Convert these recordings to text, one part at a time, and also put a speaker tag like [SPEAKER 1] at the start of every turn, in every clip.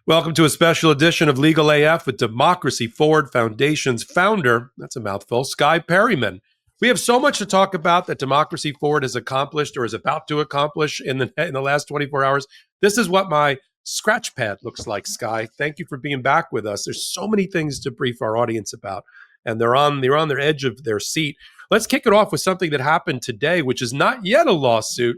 [SPEAKER 1] Welcome to a special edition of Legal AF with Democracy Forward Foundation's founder, that's a mouthful, Skye Perriman. We have so much to talk about that Democracy Forward has accomplished or is about to accomplish in the last 24 hours. This is what my scratch pad looks like, Skye. Thank you for being back with us. There's so many things to brief our audience about, and they're on their edge of their seat. Let's kick it off with something that happened today, which is not yet a lawsuit.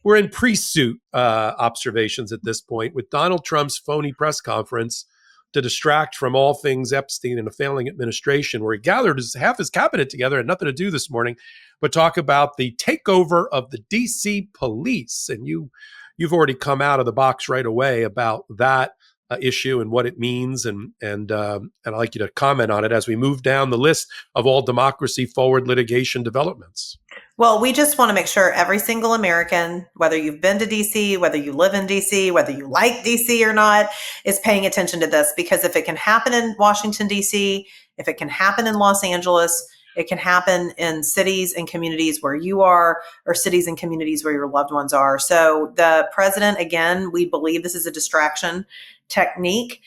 [SPEAKER 1] We're in pre-suit observations at this point with Donald Trump's phony press conference to distract from all things Epstein and a failing administration, where he gathered half his cabinet together and nothing to do this morning, but talk about the takeover of the D.C. police. And you've already come out of the box right away about that issue and what it means, and I'd like you to comment on it as we move down the list of all Democracy Forward litigation developments.
[SPEAKER 2] Well, we just want to make sure every single American, whether you've been to DC, whether you live in DC, whether you like DC or not, is paying attention to this, because if it can happen in Washington, DC, if it can happen in Los Angeles, it can happen in cities and communities where you are, or cities and communities where your loved ones are. So the president, again, we believe this is a distraction technique.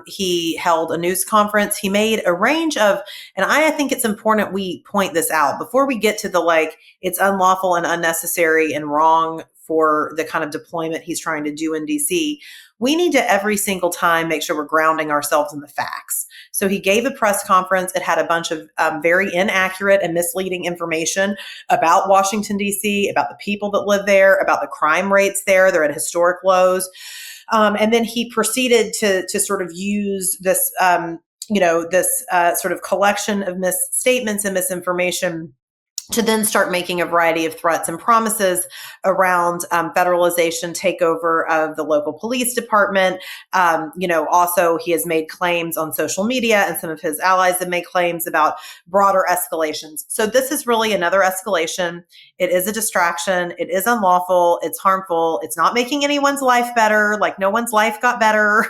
[SPEAKER 2] He held a news conference. He made a range of, and I think it's important we point this out before we get to the it's unlawful and unnecessary and wrong for the kind of deployment he's trying to do in DC. We need to every single time make sure we're grounding ourselves in the facts. So he gave a press conference. It had a bunch of very inaccurate and misleading information about Washington, D.C., about the people that live there, about the crime rates there. They're at historic lows. And then he proceeded to sort of use this, sort of collection of misstatements and misinformation to then start making a variety of threats and promises around federalization, takeover of the local police department. Also he has made claims on social media, and some of his allies have made claims about broader escalations. So this is really another escalation. It is a distraction. It is unlawful. It's harmful. It's not making anyone's life better. No one's life got better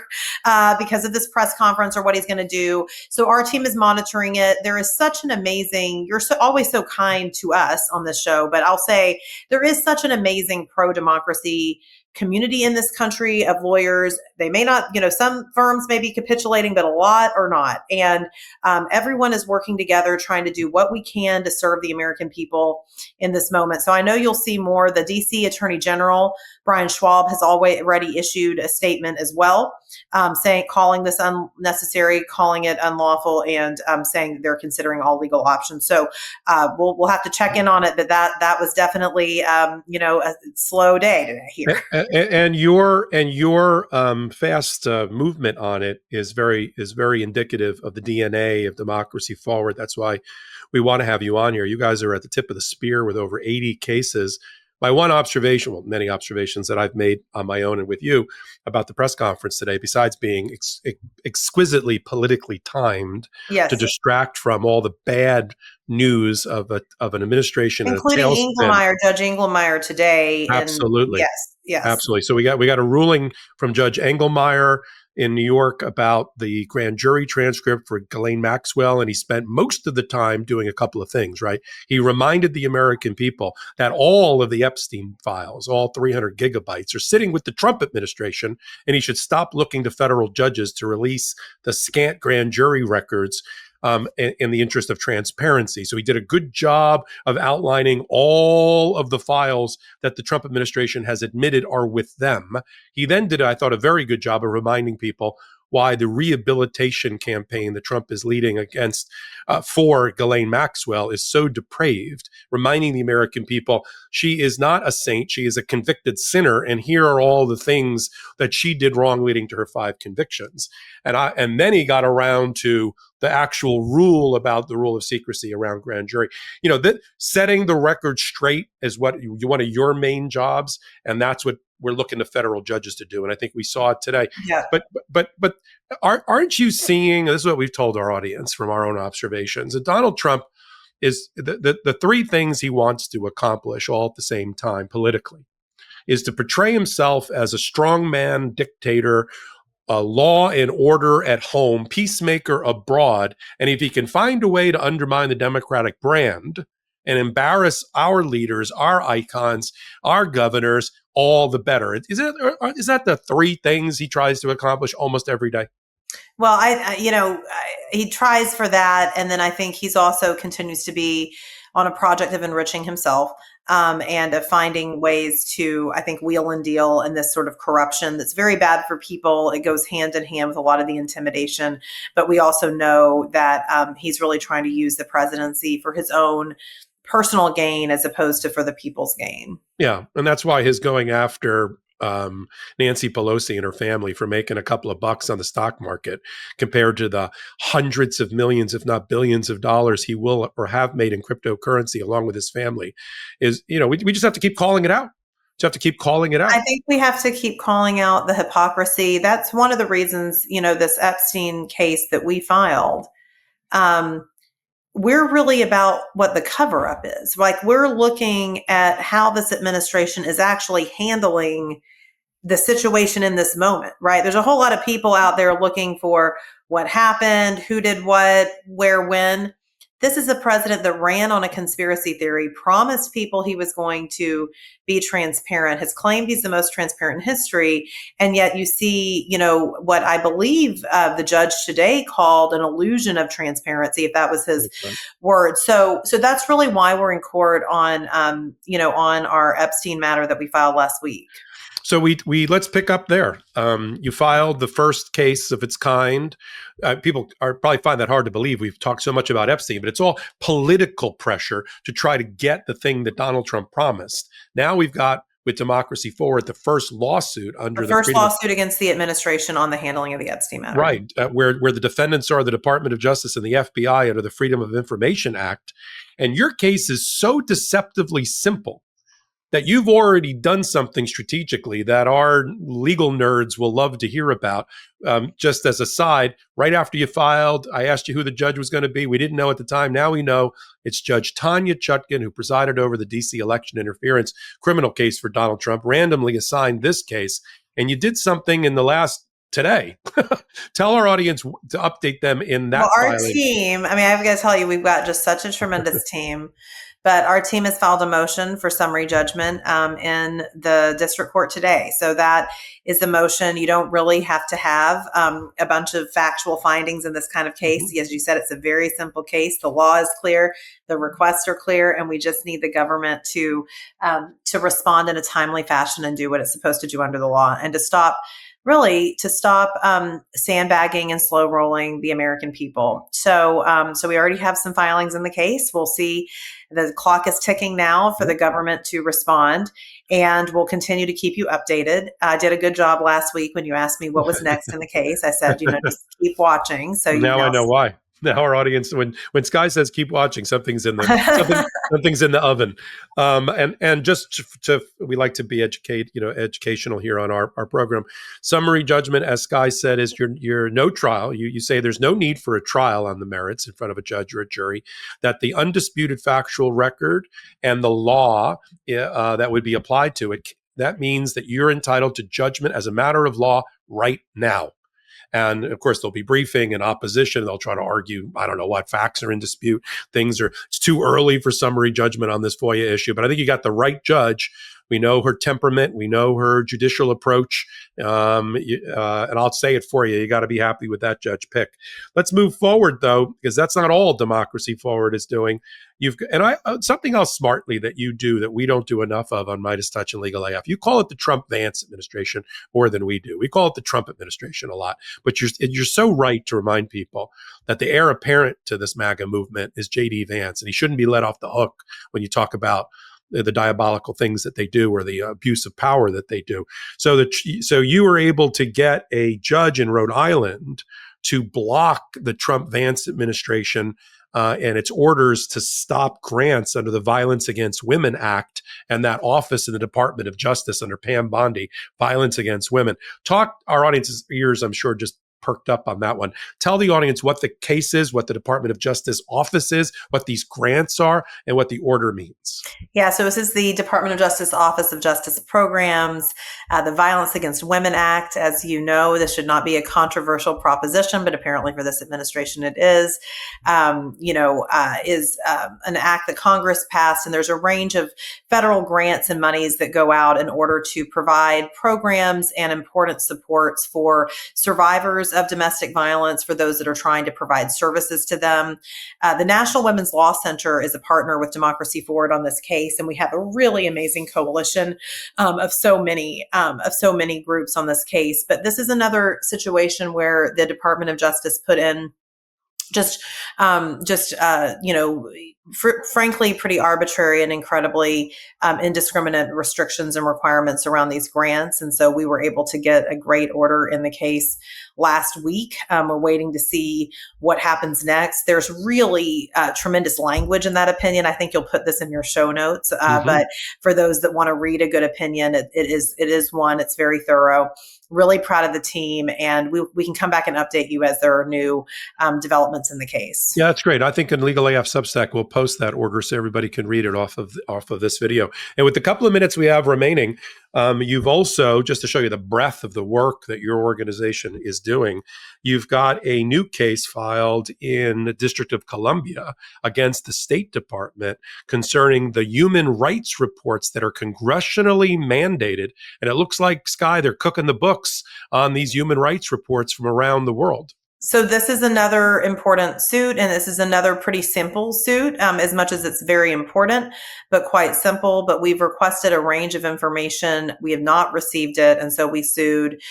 [SPEAKER 2] because of this press conference or what he's going to do. So our team is monitoring it. There is such an amazing, always so kind to us on this show, but I'll say there is such an amazing pro-democracy community in this country of lawyers. They may not, some firms may be capitulating, but a lot are not. And everyone is working together, trying to do what we can to serve the American people in this moment. So I know you'll see more. The DC Attorney General, Brian Schwab, has already issued a statement as well, calling this unnecessary, calling it unlawful, and saying that they're considering all legal options. So we'll have to check in on it, but that was definitely a slow day today here.
[SPEAKER 1] And your fast movement on it is very indicative of the DNA of Democracy Forward. That's why we want to have you on here. You guys are at the tip of the spear with over 80 cases. My one observation, well, many observations that I've made on my own and with you about the press conference today, besides being exquisitely politically timed,
[SPEAKER 2] yes,
[SPEAKER 1] to distract from all the bad news of an administration,
[SPEAKER 2] including Judge Engelmeyer today.
[SPEAKER 1] Absolutely,
[SPEAKER 2] yes,
[SPEAKER 1] absolutely. So we got a ruling from Judge Engelmeyer in New York about the grand jury transcript for Ghislaine Maxwell, and he spent most of the time doing a couple of things, right? He reminded the American people that all of the Epstein files, all 300 gigabytes, are sitting with the Trump administration, and he should stop looking to federal judges to release the scant grand jury records in the interest of transparency. So he did a good job of outlining all of the files that the Trump administration has admitted are with them. He then did, I thought, a very good job of reminding people why the rehabilitation campaign that Trump is leading against for Ghislaine Maxwell is so depraved, reminding the American people she is not a saint, she is a convicted sinner, and here are all the things that she did wrong leading to her 5 convictions. And then he got around to the actual rule about the rule of secrecy around grand jury. That setting the record straight is what one of your main jobs, and that's what we're looking to federal judges to do. And I think we saw it today.
[SPEAKER 2] Yeah.
[SPEAKER 1] But aren't you seeing, this is what we've told our audience from our own observations, that Donald Trump is the 3 things he wants to accomplish all at the same time politically is to portray himself as a strongman dictator, a law and order at home, peacemaker abroad. And if he can find a way to undermine the Democratic brand, and embarrass our leaders, our icons, our governors, all the better. Is that the three things he tries to accomplish almost every day?
[SPEAKER 2] Well, he tries for that, and then I think he's also continues to be on a project of enriching himself, and of finding ways to, I think, wheel and deal in this sort of corruption that's very bad for people. It goes hand in hand with a lot of the intimidation, but we also know that he's really trying to use the presidency for his own personal gain as opposed to for the people's gain.
[SPEAKER 1] Yeah, and that's why his going after Nancy Pelosi and her family for making a couple of bucks on the stock market compared to the hundreds of millions, if not billions of dollars he will or have made in cryptocurrency along with his family is, we just have to keep calling it out. Just have to keep calling it out.
[SPEAKER 2] I think we have to keep calling out the hypocrisy. That's one of the reasons, this Epstein case that we filed. We're really about what the cover up is. Like, we're looking at how this administration is actually handling the situation in this moment, right? There's a whole lot of people out there looking for what happened, who did what, where, when. This is a president that ran on a conspiracy theory, promised people he was going to be transparent, has claimed he's the most transparent in history. And yet you see, what I believe the judge today called an illusion of transparency, if that was his word. So that's really why we're in court on, on our Epstein matter that we filed last week.
[SPEAKER 1] So we let's pick up there. You filed the first case of its kind. People probably find that hard to believe. We've talked so much about Epstein, but it's all political pressure to try to get the thing that Donald Trump promised. Now we've got, with Democracy Forward, the first lawsuit under
[SPEAKER 2] the first lawsuit against the administration on the handling of the Epstein matter.
[SPEAKER 1] Right, where the defendants are the Department of Justice and the FBI under the Freedom of Information Act. And your case is so deceptively simple that you've already done something strategically that our legal nerds will love to hear about. Just as a side, right after you filed, I asked you who the judge was going to be. We didn't know at the time. Now we know it's Judge Tanya Chutkan, who presided over the D.C. election interference criminal case for Donald Trump, randomly assigned this case. And you did something in the last today. Tell our audience to update them in that.
[SPEAKER 2] Well, our team, I've got to tell you, we've got just such a tremendous team. But our team has filed a motion for summary judgment in the district court today. So that is the motion. You don't really have to have a bunch of factual findings in this kind of case. Mm-hmm. As you said, it's a very simple case. The law is clear. The requests are clear. And we just need the government to respond in a timely fashion and do what it's supposed to do under the law, and to stop sandbagging and slow rolling the American people. So we already have some filings in the case. We'll see. The clock is ticking now for the government to respond, and we'll continue to keep you updated. I did a good job last week when you asked me what was next in the case. I said, just keep watching. So
[SPEAKER 1] now I know why. Now our audience, when Skye says keep watching, something's in there. Something's in the oven. And just we like to be educational here on our program. Summary judgment, as Skye said, is your no trial. You say there's no need for a trial on the merits in front of a judge or a jury, that the undisputed factual record and the law that would be applied to it, that means that you're entitled to judgment as a matter of law right now. And of course, there'll be briefing and opposition. They'll try to argue, I don't know what facts are in dispute. It's too early for summary judgment on this FOIA issue. But I think you got the right judge. We know her temperament. We know her judicial approach. And I'll say it for you. You got to be happy with that judge pick. Let's move forward, though, because that's not all Democracy Forward is doing. Something else smartly that you do that we don't do enough of on Midas Touch and Legal AF. You call it the Trump-Vance administration more than we do. We call it the Trump administration a lot. But you're so right to remind people that the heir apparent to this MAGA movement is J.D. Vance, and he shouldn't be let off the hook when you talk about the diabolical things that they do or the abuse of power that they do. So you were able to get a judge in Rhode Island to block the Trump-Vance administration and its orders to stop grants under the Violence Against Women Act and that office in the Department of Justice under Pam Bondi, Violence Against Women. Talk our audience's ears, I'm sure, just perked up on that one. Tell the audience what the case is, what the Department of Justice office is, what these grants are, and what the order means.
[SPEAKER 2] Yeah, so this is the Department of Justice Office of Justice Programs, the Violence Against Women Act. As you know, this should not be a controversial proposition, but apparently for this administration it is. Is an act that Congress passed, and there's a range of federal grants and monies that go out in order to provide programs and important supports for survivors of domestic violence, for those that are trying to provide services to them. The National Women's Law Center is a partner with Democracy Forward on this case, and we have a really amazing coalition of so many groups on this case. But this is another situation where the Department of Justice put in frankly, pretty arbitrary and incredibly indiscriminate restrictions and requirements around these grants. And so we were able to get a great order in the case last week. We're waiting to see what happens next. There's really tremendous language in that opinion. I think you'll put this in your show notes. But for those that want to read a good opinion, it is one. It's very thorough. Really proud of the team, and we can come back and update you as there are new developments in the case.
[SPEAKER 1] Yeah, that's great. I think in Legal AF Substack, we'll post that order so everybody can read it off of this video. And with the couple of minutes we have remaining, you've also, just to show you the breadth of the work that your organization is doing, you've got a new case filed in the District of Columbia against the State Department concerning the human rights reports that are congressionally mandated. And it looks like, Skye, they're cooking the books on these human rights reports from around the world.
[SPEAKER 2] So this is another important suit, and this is another pretty simple suit, as much as it's very important, but quite simple. But we've requested a range of information. We have not received it, and so we sued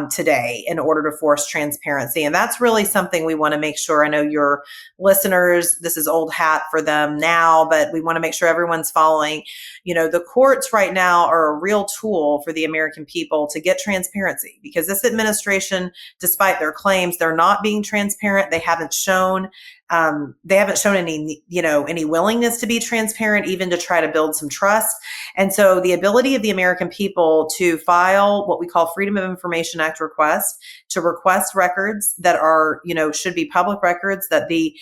[SPEAKER 2] today in order to force transparency. And that's really something we want to make sure. I know your listeners, this is old hat for them now, but we want to make sure everyone's following. The courts right now are a real tool for the American people to get transparency, because this administration, despite their claims, they're not being transparent. They haven't shown any willingness to be transparent, even to try to build some trust. And so the ability of the American people to file what we call Freedom of Information Act requests, to request records that are, should be public records that the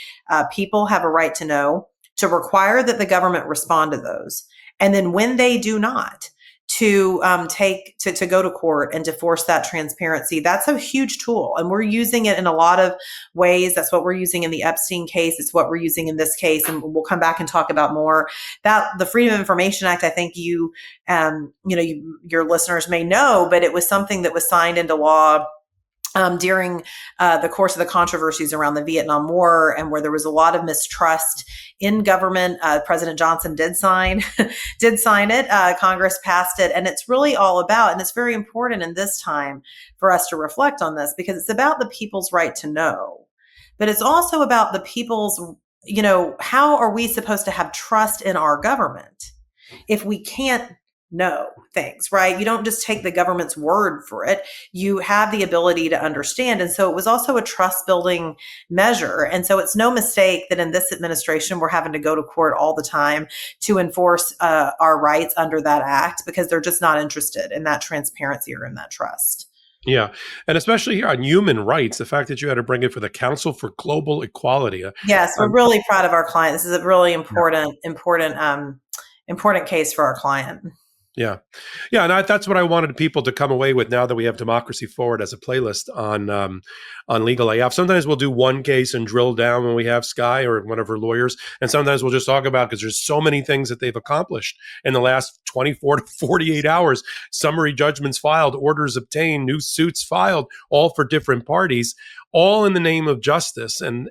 [SPEAKER 2] people have a right to know, to require that the government respond to those. And then when they do not, to go to court and to force that transparency. That's a huge tool. And we're using it in a lot of ways. That's what we're using in the Epstein case. It's what we're using in this case. And we'll come back and talk about more. That the Freedom of Information Act, I think your listeners may know, but it was something that was signed into law during the course of the controversies around the Vietnam War, and where there was a lot of mistrust in government. President Johnson did sign it. Congress passed it. And it's really all about, and it's very important in this time for us to reflect on this, because it's about the people's right to know. But it's also about the people's, how are we supposed to have trust in our government if we can't know things, right? You don't just take the government's word for it. You have the ability to understand. And so it was also a trust building measure. And so it's no mistake that in this administration, we're having to go to court all the time to enforce our rights under that act, because they're just not interested in that transparency or in that trust.
[SPEAKER 1] Yeah. And especially here on human rights, the fact that you had to bring it for the Council for Global Equality.
[SPEAKER 2] Yes, we're really proud of our client. This is a really important case for our client.
[SPEAKER 1] Yeah. Yeah. And that's what I wanted people to come away with now that we have Democracy Forward as a playlist on Legal AF. Sometimes we'll do one case and drill down when we have Skye or one of her lawyers. And sometimes we'll just talk about, because there's so many things that they've accomplished in the last 24 to 48 hours, summary judgments filed, orders obtained, new suits filed, all for different parties, all in the name of justice and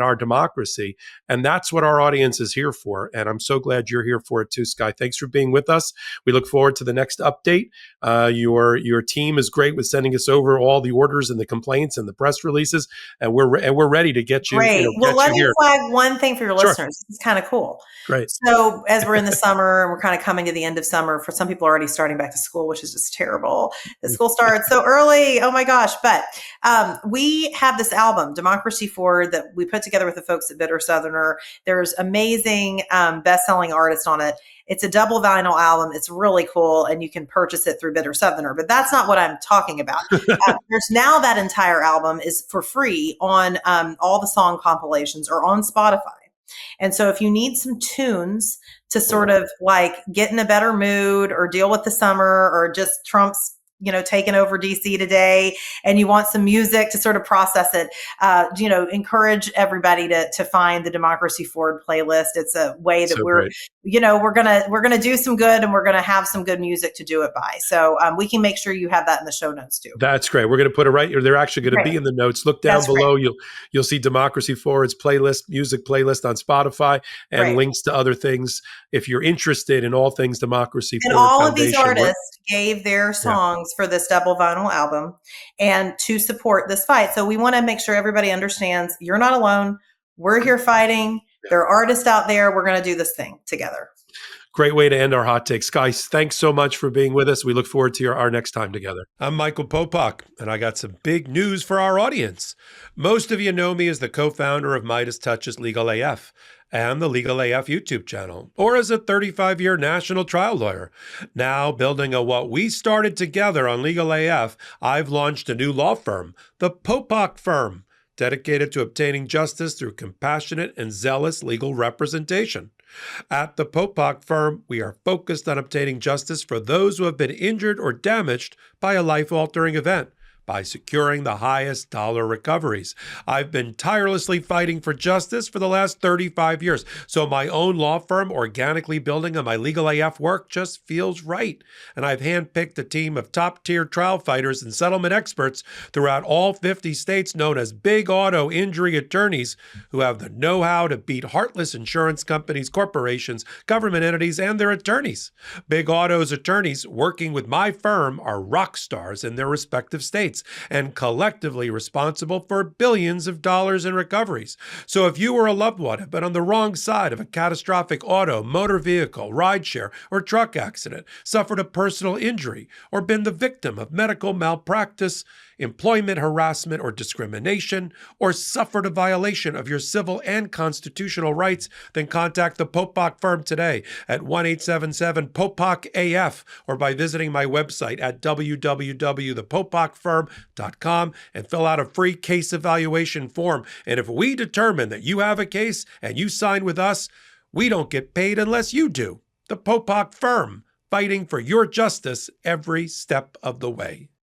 [SPEAKER 1] our democracy. And that's what our audience is here for. And I'm so glad you're here for it too, Skye. Thanks for being with us. We look forward to the next update. Your team is great with sending us over all the orders and the complaints and the press releases, and we're ready to get you.
[SPEAKER 2] Great. Well, let me flag one thing for your listeners. It's kind of cool.
[SPEAKER 1] Great.
[SPEAKER 2] So as we're in the summer and we're kind of coming to the end of summer, for some people already starting back to school, which is just terrible. The school starts so early. Oh my gosh. But we have this album, Democracy Forward, that we put together with the folks at Bitter Southerner. There's amazing best-selling artists on it. It's a double vinyl album. It's really cool, and you can purchase it through Bitter Southerner. But that's not what I'm talking about. There's now that entire album is for free on all the song compilations or on Spotify. And so if you need some tunes to sort of like get in a better mood or deal with the summer or just Trump's, taking over DC today, and you want some music to sort of process it, encourage everybody to find the Democracy Forward playlist. It's a way that we're gonna do some good, and we're gonna have some good music to do it by. So we can make sure you have that in the show notes too.
[SPEAKER 1] That's great. We're going to put it right here. They're actually going to be in the notes. Look down below. You'll see Democracy Forward's music playlist on Spotify, and links to other things if you're interested in all things Democracy Forward.
[SPEAKER 2] And all of these artists gave their songs for this double vinyl album and to support this fight. So we want to make sure everybody understands you're not alone. We're here fighting. There are artists out there. We're going to do this thing together.
[SPEAKER 1] Great way to end our hot takes. Guys, thanks so much for being with us. We look forward to our next time together. I'm Michael Popok, and I got some big news for our audience. Most of you know me as the co-founder of Midas Touch's Legal AF and the Legal AF YouTube channel, or as a 35-year national trial lawyer. Now, building on what we started together on Legal AF, I've launched a new law firm, the Popok Firm, dedicated to obtaining justice through compassionate and zealous legal representation. At the Popok Firm, we are focused on obtaining justice for those who have been injured or damaged by a life-altering event, by securing the highest dollar recoveries. I've been tirelessly fighting for justice for the last 35 years, so my own law firm organically building on my Legal AF work just feels right. And I've handpicked a team of top-tier trial fighters and settlement experts throughout all 50 states known as big auto injury attorneys who have the know-how to beat heartless insurance companies, corporations, government entities, and their attorneys. Big Auto's attorneys working with my firm are rock stars in their respective states, and collectively responsible for billions of dollars in recoveries. So if you or a loved one have been on the wrong side of a catastrophic auto, motor vehicle, rideshare, or truck accident, suffered a personal injury, or been the victim of medical malpractice, employment harassment or discrimination, or suffered a violation of your civil and constitutional rights, then contact the Popok Firm today at 1-877-POPOK-AF or by visiting my website at www.thepopokfirm.com and fill out a free case evaluation form. And if we determine that you have a case and you sign with us, we don't get paid unless you do. The Popok Firm, fighting for your justice every step of the way.